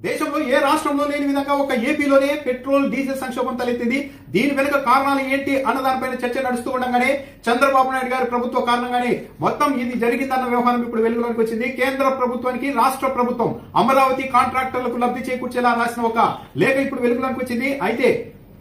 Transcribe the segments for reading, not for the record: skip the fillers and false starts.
దేశంలో ఏ రాష్ట్రంలో లేని విధంగా ఒక ఏపీలోనే పెట్రోల్ డీజిల్ సంక్షోభం తలెత్తింది. దీని వెనుక కారణాలు ఏంటి అన్న దానిపైన చర్చ నడుస్తూ ఉండగానే చంద్రబాబు నాయుడు గారి ప్రభుత్వ కారణంగానే మొత్తం ఇది జరిగిందన్న వ్యవహారం ఇప్పుడు వెలుగులోకి వచ్చింది. కేంద్ర ప్రభుత్వానికి రాష్ట్ర ప్రభుత్వం అమరావతి కాంట్రాక్టర్లకు లబ్ధి చేకూర్చేలా రాసిన ఒక లేఖ ఇప్పుడు వెలుగులోకి వచ్చింది. అయితే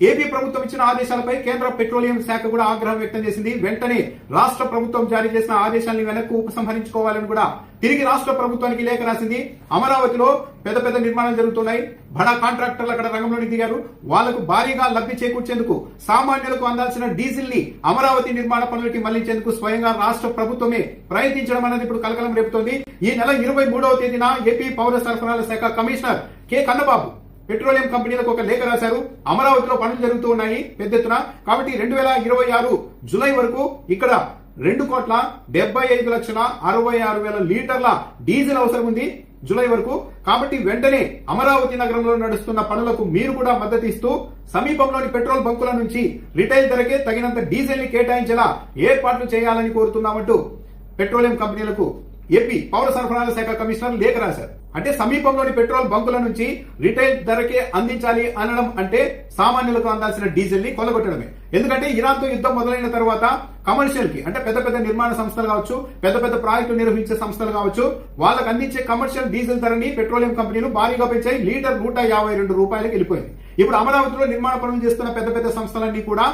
ఏపీ ప్రభుత్వం ఇచ్చిన ఆదేశాలపై కేంద్ర పెట్రోలియం శాఖ కూడా ఆగ్రహం వ్యక్తం చేసింది. వెంటనే రాష్ట్ర ప్రభుత్వం జారీ చేసిన ఆదేశాలను వెనక్కు ఉపసంహరించుకోవాలని కూడా తిరిగి రాష్ట్ర ప్రభుత్వానికి లేఖ రాసింది. అమరావతిలో పెద్ద పెద్ద నిర్మాణాలు జరుగుతున్నాయి. బడా కాంట్రాక్టర్లు అక్కడ రంగంలోకి దిగారు. వాళ్లకు భారీగా లబ్ధి చేకూర్చేందుకు సామాన్యులకు అందాల్సిన డీజిల్ ని అమరావతి నిర్మాణ పనులకి మళ్లించేందుకు స్వయంగా రాష్ట్ర ప్రభుత్వమే ప్రయత్నించడం అనేది ఇప్పుడు కలకలం రేపుతోంది. ఈ నెల 23వ తేదీన ఏపీ పౌర సరఫరాల శాఖ కమిషనర్ కె కన్నబాబు పెట్రోలియం కంపెనీలకు ఒక లేఖ రాశారు. అమరావతిలో పనులు జరుగుతూ ఉన్నాయి పెద్ద ఎత్తున. కాబట్టి 2026 జూలై వరకు ఇక్కడ 2,75,66,000 లీటర్ల డీజిల్ అవసరం ఉంది జూలై వరకు. కాబట్టి వెంటనే అమరావతి నగరంలో నడుస్తున్న పనులకు మీరు కూడా మద్దతు ఇస్తూ సమీపంలోని పెట్రోల్ బంకుల నుంచి రిటైల్ ధరకే తగినంత డీజిల్ ని కేటాయించేలా ఏర్పాట్లు చేయాలని కోరుతున్నామంటూ పెట్రోలియం కంపెనీలకు ఏపీ పౌర సరఫరాల శాఖ కమిషనర్ లేఖ రాశారు. అంటే సమీపంలోని పెట్రోల్ బంకుల నుంచి రిటైల్ ధరకే అందించాలి అనడం అంటే సామాన్యులకు అందాల్సిన డీజిల్ ని కొల్లగొట్టడమే. ఎందుకంటే ఇరాన్తో యుద్ధం మొదలైన తర్వాత కమర్షియల్ కి అంటే పెద్ద పెద్ద నిర్మాణ సంస్థలు కావచ్చు, పెద్ద పెద్ద ప్రాజెక్టులు నిర్వహించే సంస్థలు కావచ్చు, వాళ్ళకు అందించే కమర్షియల్ డీజిల్ ధరని పెట్రోలియం కంపెనీలు భారీగా పెంచాయి. లీటర్ 152 రూపాయలకు వెళ్ళిపోయింది. ఇప్పుడు అమరావతిలో నిర్మాణ పనులు చేస్తున్న పెద్ద పెద్ద సంస్థలన్నీ కూడా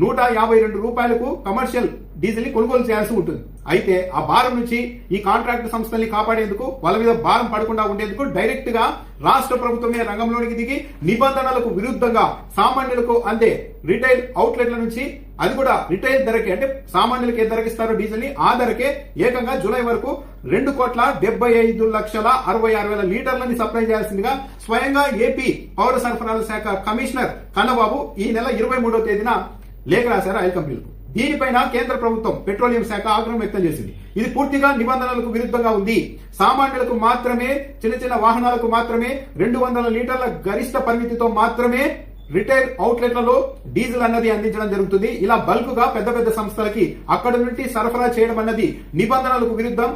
152 రూపాయలకు కమర్షియల్ డీజిల్ ని కొనుగోలు చేయాల్సి ఉంటుంది. అయితే ఆ భారం నుంచి ఈ కాంట్రాక్ట్ సంస్థల్ని కాపాడేందుకు, వాళ్ళ మీద భారం పడకుండా ఉండేందుకు డైరెక్ట్ గా రాష్ట్ర ప్రభుత్వమే రంగంలోనికి దిగి నిబంధనలకు విరుద్ధంగా సామాన్యులకు అందే రిటైల్ అవుట్లెట్ల నుంచి, అది కూడా రిటైల్ ధరకే అంటే సామాన్యులకు ఏ ధరకి ఇస్తారో డీజిల్ ని ఆ ధరకే ఏకంగా జూలై వరకు 2,75,66,000 లీటర్లని సప్లై చేయాల్సిందిగా స్వయంగా ఏపీ పౌర సరఫరాల శాఖ కమిషనర్ కన్నబాబు ఈ నెల 23వ తేదీన లేఖ రాశారు ఆయిల్ కంపెనీలకు. దీనిపైన కేంద్ర ప్రభుత్వం పెట్రోలియం శాఖ ఆగ్రహం వ్యక్తం చేసింది. ఇది పూర్తిగా నిబంధనలకు విరుద్ధంగా ఉంది. సామాన్యులకు మాత్రమే, చిన్న చిన్న వాహనాలకు మాత్రమే 200 లీటర్ల గరిష్ట పరిమితితో మాత్రమే రిటైల్ అవుట్లెట్లలో డీజిల్ అన్నది అందించడం జరుగుతుంది. ఇలా బల్క్ గా పెద్ద పెద్ద సంస్థలకి అక్కడి నుండి సరఫరా చేయడం అన్నది నిబంధనలకు విరుద్ధం.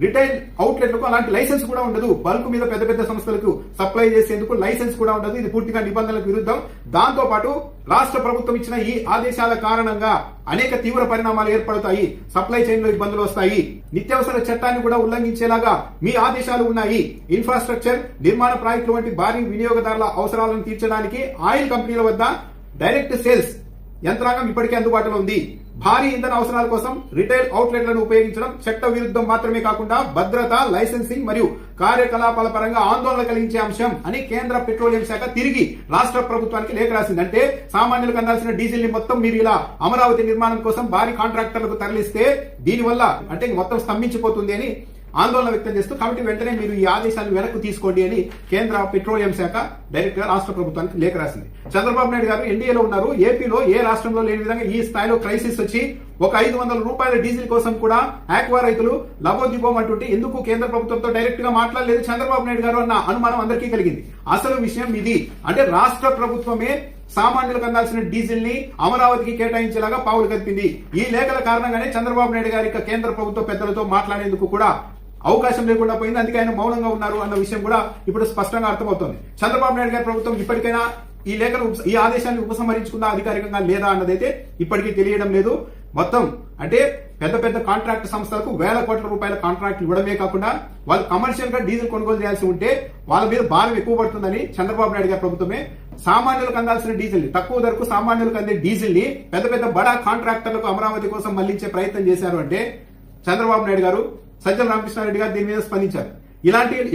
రిటైల్ అవుట్లెట్లకు అలాంటి లైసెన్స్ కూడా ఉండదు. బల్క్ మీద పెద్ద పెద్ద సంస్థలకు సప్లై చేసేందుకు లైసెన్స్ కూడా ఉండదు. ఇది పూర్తిగా నిబంధనలకు విరుద్ధం. దాంతో పాటు రాష్ట్ర ప్రభుత్వం ఇచ్చిన ఈ ఆదేశాల కారణంగా అనేక తీవ్ర పరిణామాలు ఏర్పడతాయి. సప్లై చైన్ లో ఇబ్బందులు వస్తాయి. నిత్యావసర చట్టాన్ని కూడా ఉల్లంఘించేలాగా మీ ఆదేశాలు ఉన్నాయి. ఇన్ఫ్రాస్ట్రక్చర్, నిర్మాణ ప్రాజెక్టులు వంటి భారీ వినియోగదారుల అవసరాలను తీర్చడానికి ఆయిల్ కంపెనీల వద్ద డైరెక్ట్ సేల్స్ యంత్రాంగం ఇప్పటికే అందుబాటులో ఉంది. భారీ ఇంధన అవసరాల కోసం రిటైల్ అవుట్లెట్లను ఉపయోగించడం చట్ట విరుద్ధం మాత్రమే కాకుండా భద్రత, లైసెన్సింగ్ మరియు కార్యకలాపాల పరంగా ఆందోళన కలిగించే అంశం అని కేంద్ర పెట్రోలియం శాఖ తిరిగి రాష్ట్ర ప్రభుత్వానికి లేఖ రాసింది. అంటే సామాన్యులకు అందాల్సిన డీజిల్ ని మొత్తం మీరు ఇలా అమరావతి నిర్మాణం కోసం భారీ కాంట్రాక్టర్లకు తరలిస్తే దీనివల్ల అంటే మొత్తం స్తంభించిపోతుంది అని ఆందోళన వ్యక్తం చేస్తూ, కాబట్టి వెంటనే మీరు ఈ ఆదేశాలను వెనక్కు తీసుకోండి అని కేంద్ర పెట్రోలియం శాఖ డైరెక్ట్ గా రాష్ట్ర ప్రభుత్వానికి లేఖ రాసింది. చంద్రబాబు నాయుడు గారు ఎన్డీఏలో ఉన్నారు. ఏపీలో ఏ రాష్ట్రంలో లేని విధంగా ఈ స్థాయిలో క్రైసిస్ వచ్చి ఒక 500 రూపాయల డీజిల్ కోసం కూడా ఆక్వా రైతులు లబోదిబోం అంటుంటే ఎందుకు కేంద్ర ప్రభుత్వంతో డైరెక్ట్ గా మాట్లాడలేదు చంద్రబాబు నాయుడు గారు అన్న అనుమానం అందరికీ కలిగింది. అసలు విషయం ఇది. అంటే రాష్ట్ర ప్రభుత్వమే సామాన్యులకు అందాల్సిన డీజిల్ ని అమరావతికి కేటాయించేలాగా పావులు కల్పింది. ఈ లేఖల కారణంగానే చంద్రబాబు నాయుడు గారి కేంద్ర ప్రభుత్వ పెద్దలతో మాట్లాడేందుకు కూడా అవకాశం లేకుండా పోయింది. అందుకే ఆయన మౌనంగా ఉన్నారు అన్న విషయం కూడా ఇప్పుడు స్పష్టంగా అర్థమవుతోంది. చంద్రబాబు నాయుడు గారి ప్రభుత్వం ఇప్పటికైనా ఈ లేఖను, ఈ ఆదేశాన్ని ఉపసంహరించుకుందా అధికారికంగా లేదా అన్నదైతే ఇప్పటికీ తెలియడం లేదు. మొత్తం అంటే పెద్ద పెద్ద కాంట్రాక్ట్ సంస్థలకు వేల కోట్ల రూపాయల కాంట్రాక్ట్ ఇవ్వడమే కాకుండా వాళ్ళు కమర్షియల్ గా డీజిల్ కొనుగోలు చేయాల్సి ఉంటే వాళ్ళ మీద భారం ఎక్కువ పడుతుందని చంద్రబాబు నాయుడు గారి ప్రభుత్వమే సామాన్యులకు అందాల్సిన డీజిల్ ని, తక్కువ ధరకు సామాన్యులకు అందే డీజిల్ ని పెద్ద పెద్ద బడా కాంట్రాక్టర్లకు అమరావతి కోసం మళ్లించే ప్రయత్నం చేశారు. అంటే చంద్రబాబు నాయుడు గారు, సజ్జల రామకృష్ణారెడ్డి గారు దీని మీద స్పందించారు.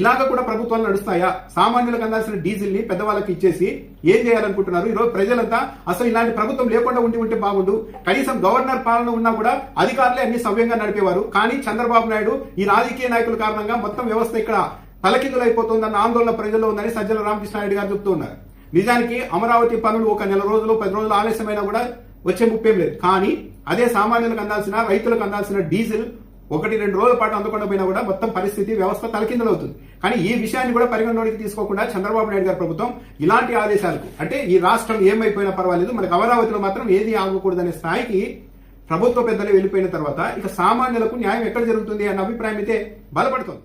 ఇలాగా కూడా ప్రభుత్వాలు నడుస్తాయా? సామాన్యులకు అందాల్సిన డీజిల్ ని పెద్దవాళ్ళకి ఇచ్చేసి ఏం చేయాలనుకుంటున్నారు? ఈరోజు ప్రజలంతా అసలు ఇలాంటి ప్రభుత్వం లేకుండా ఉంటే బాగుండు, కనీసం గవర్నర్ పాలన ఉన్నా కూడా అధికారులే అన్ని సవ్యంగా నడిపేవారు. కానీ చంద్రబాబు నాయుడు ఈ రాజకీయ నాయకుల కారణంగా మొత్తం వ్యవస్థ ఇక్కడ తలకిందులైపోతుందన్న ఆందోళన ప్రజల్లో ఉందని సజ్జల రామకృష్ణారెడ్డి గారు చెబుతూ ఉన్నారు. నిజానికి అమరావతి పనులు ఒక నెల రోజులు 10 రోజులు ఆలస్యమైనా కూడా వచ్చే ముప్పేం లేదు. కానీ అదే సామాన్యులకు అందాల్సిన, రైతులకు అందాల్సిన డీజిల్ 1-2 రోజుల పాటు అందుకుండా పోయినా కూడా మొత్తం పరిస్థితి, వ్యవస్థ తలకిందులవుతుంది. కానీ ఈ విషయాన్ని కూడా పరిగణలోకి తీసుకోకుండా చంద్రబాబు నాయుడు గారి ప్రభుత్వం ఇలాంటి ఆదేశాలకు, అంటే ఈ రాష్ట్రం ఏమైపోయినా పర్వాలేదు, మనకు అమరావతిలో మాత్రం ఏది ఆగకూడదనే స్థాయికి ప్రభుత్వ పెద్దలు వెళ్లిపోయిన తర్వాత ఇక సామాన్యులకు న్యాయం ఎక్కడ జరుగుతుంది అన్న అభిప్రాయం అయితే బలపడుతుంది.